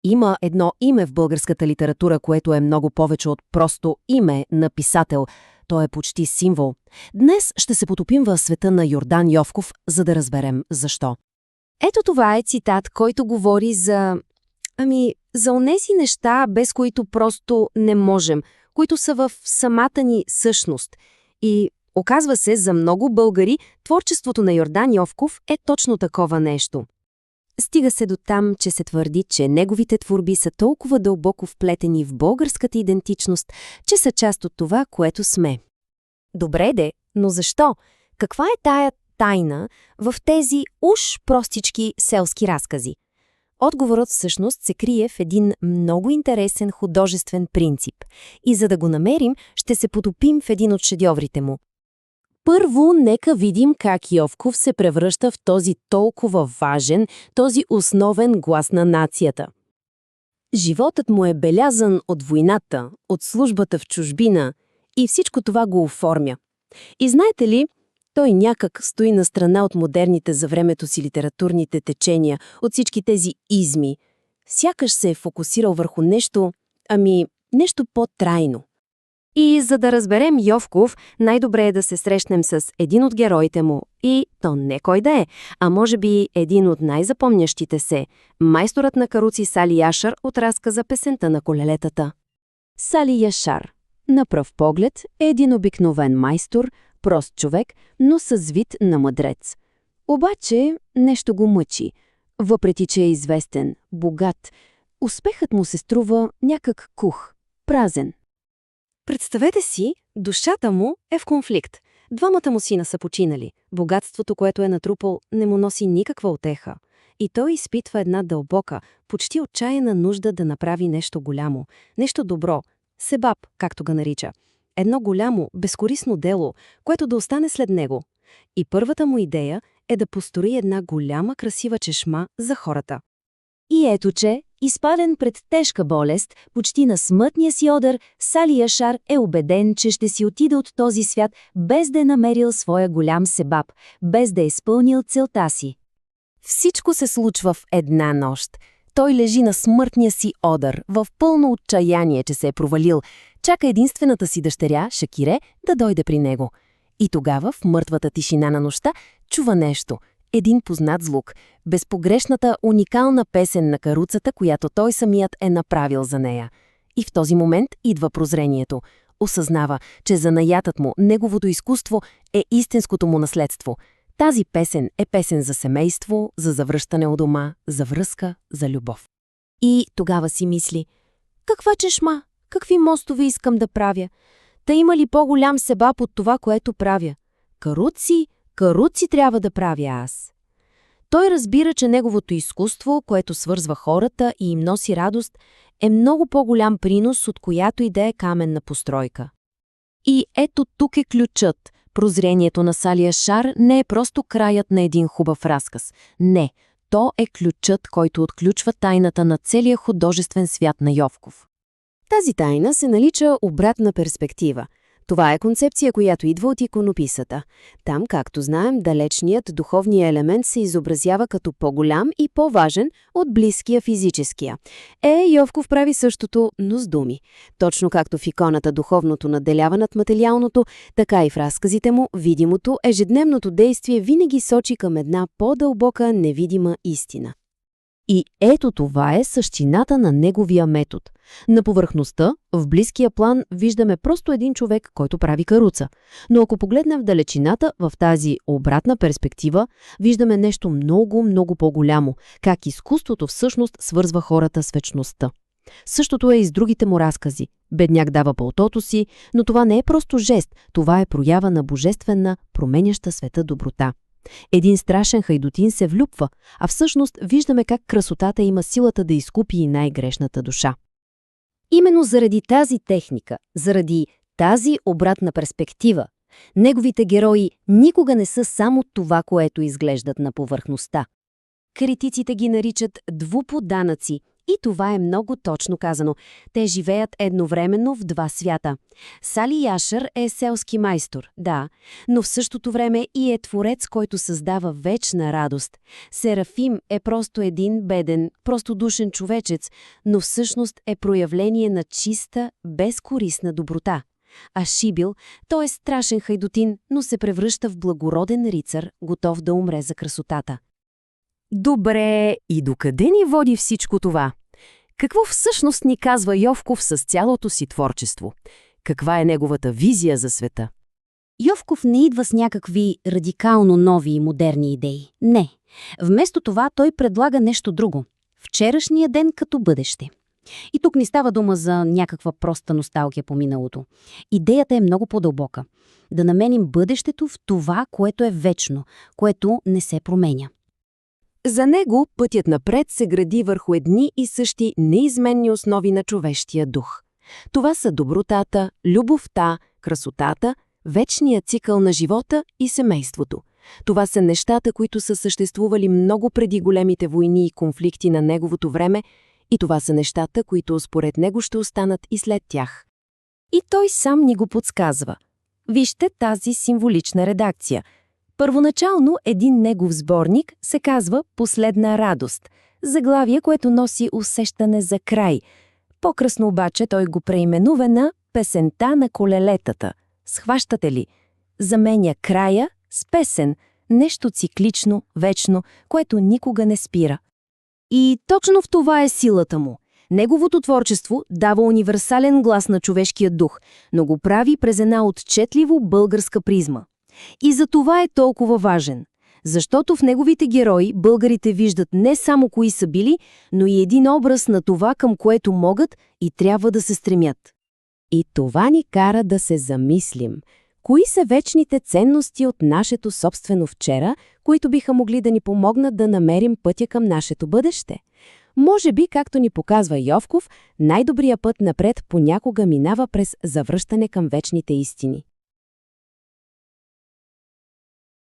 Има едно име в българската литература, което е много повече от просто име на писател. То е почти символ. Днес ще се потопим в света на Йордан Йовков, за да разберем защо. Ето това е цитат, който говори за онези неща, без които просто не можем, които са в самата ни същност. И оказва се, за много българи, творчеството на Йордан Йовков е точно такова нещо. Стига се до там, че се твърди, че неговите творби са толкова дълбоко вплетени в българската идентичност, че са част от това, което сме. Добре де, но защо? Каква е тая тайна в тези уж простички селски разкази? Отговорът всъщност се крие в един много интересен художествен принцип. И за да го намерим, ще се потопим в един от шедьоврите му. Първо, нека видим как Йовков се превръща в този толкова важен, този основен глас на нацията. Животът му е белязан от войната, от службата в чужбина и всичко това го оформя. И знаете ли, той някак стои на страна от модерните за времето си литературните течения, от всички тези изми. Сякаш се е фокусирал върху нещо по-трайно. И за да разберем Йовков, най-добре е да се срещнем с един от героите му. И то не кой да е, а може би един от най-запомнящите се – майсторът на каруци Сали Яшар от разказа "Песента на колелетата". Сали Яшар, на пръв поглед, е един обикновен майстор, прост човек, но с вид на мъдрец. Обаче нещо го мъчи. Въпреки че е известен, богат, успехът му се струва някак кух, празен. Представете си, душата му е в конфликт. Двамата му сина са починали. Богатството, което е натрупал, не му носи никаква утеха. И той изпитва една дълбока, почти отчаяна нужда да направи нещо голямо, нещо добро, себаб, както го нарича. Едно голямо, безкорисно дело, което да остане след него. И първата му идея е да построи една голяма, красива чешма за хората. И ето че, изпаден пред тежка болест, почти на смъртния си одър, Сали Яшар е убеден, че ще си отиде от този свят, без да е намерил своя голям себаб, без да е изпълнил целта си. Всичко се случва в една нощ. Той лежи на смъртния си одър, в пълно отчаяние, че се е провалил. Чака единствената си дъщеря, Шакире, да дойде при него. И тогава, в мъртвата тишина на нощта, чува нещо. Един познат звук. Безпогрешната, уникална песен на каруцата, която той самият е направил за нея. И в този момент идва прозрението. Осъзнава, че занаятът му, неговото изкуство, е истинското му наследство. Тази песен е песен за семейство, за завръщане у дома, за връзка, за любов. И тогава си мисли: каква чешма? Какви мостове искам да правя? Та има ли по-голям себаб от това, което правя? Каруци трябва да правя аз. Той разбира, че неговото изкуство, което свързва хората и им носи радост, е много по-голям принос, от която и да е каменна постройка. И ето тук е ключът. Прозрението на Сали Яшар не е просто краят на един хубав разказ. Не, то е ключът, който отключва тайната на целия художествен свят на Йовков. Тази тайна се нарича обратна перспектива. Това е концепция, която идва от иконописата. Там, както знаем, далечният духовния елемент се изобразява като по-голям и по-важен от близкия физическия. Йовков прави същото, но с думи. Точно както в иконата духовното надделява над материалното, така и в разказите му видимото, ежедневното действие винаги сочи към една по-дълбока, невидима истина. И ето това е същината на неговия метод. На повърхността, в близкия план, виждаме просто един човек, който прави каруца. Но ако погледнем в далечината, в тази обратна перспектива, виждаме нещо много, много по-голямо, как изкуството всъщност свързва хората с вечността. Същото е и с другите му разкази. Бедняк дава пълтото си, но това не е просто жест, това е проява на божествена, променяща света доброта. Един страшен хайдутин се влюбва, а всъщност виждаме как красотата има силата да изкупи и най-грешната душа. Именно заради тази техника, заради тази обратна перспектива, неговите герои никога не са само това, което изглеждат на повърхността. Критиците ги наричат двуподанъци И това е много точно казано. Те живеят едновременно в два свята. Сали Яшър е селски майстор, да, но в същото време и е творец, който създава вечна радост. Серафим е просто един беден, простодушен човечец, но всъщност е проявление на чиста, безкорисна доброта. А Шибил, той е страшен хайдутин, но се превръща в благороден рицар, готов да умре за красотата. Добре, и докъде ни води всичко това? Какво всъщност ни казва Йовков с цялото си творчество? Каква е неговата визия за света? Йовков не идва с някакви радикално нови и модерни идеи. Не. Вместо това той предлага нещо друго. Вчерашния ден като бъдеще. И тук не става дума за някаква проста носталгия по миналото. Идеята е много по-дълбока. Да наменим бъдещето в това, което е вечно, което не се променя. За него пътят напред се гради върху едни и същи неизменни основи на човешкия дух. Това са добротата, любовта, красотата, вечният цикъл на живота и семейството. Това са нещата, които са съществували много преди големите войни и конфликти на неговото време, и това са нещата, които според него ще останат и след тях. И той сам ни го подсказва. Вижте тази символична редакция. Първоначално един негов сборник се казва «Последна радост», заглавие, което носи усещане за край. По-късно обаче той го преименува на «Песента на колелетата». Схващате ли? Заменя края с песен, нещо циклично, вечно, което никога не спира. И точно в това е силата му. Неговото творчество дава универсален глас на човешкия дух, но го прави през една отчетливо българска призма. И за това е толкова важен, защото в неговите герои българите виждат не само кои са били, но и един образ на това, към което могат и трябва да се стремят. И това ни кара да се замислим. Кои са вечните ценности от нашето собствено вчера, които биха могли да ни помогнат да намерим пътя към нашето бъдеще? Може би, както ни показва Йовков, най-добрият път напред понякога минава през завръщане към вечните истини.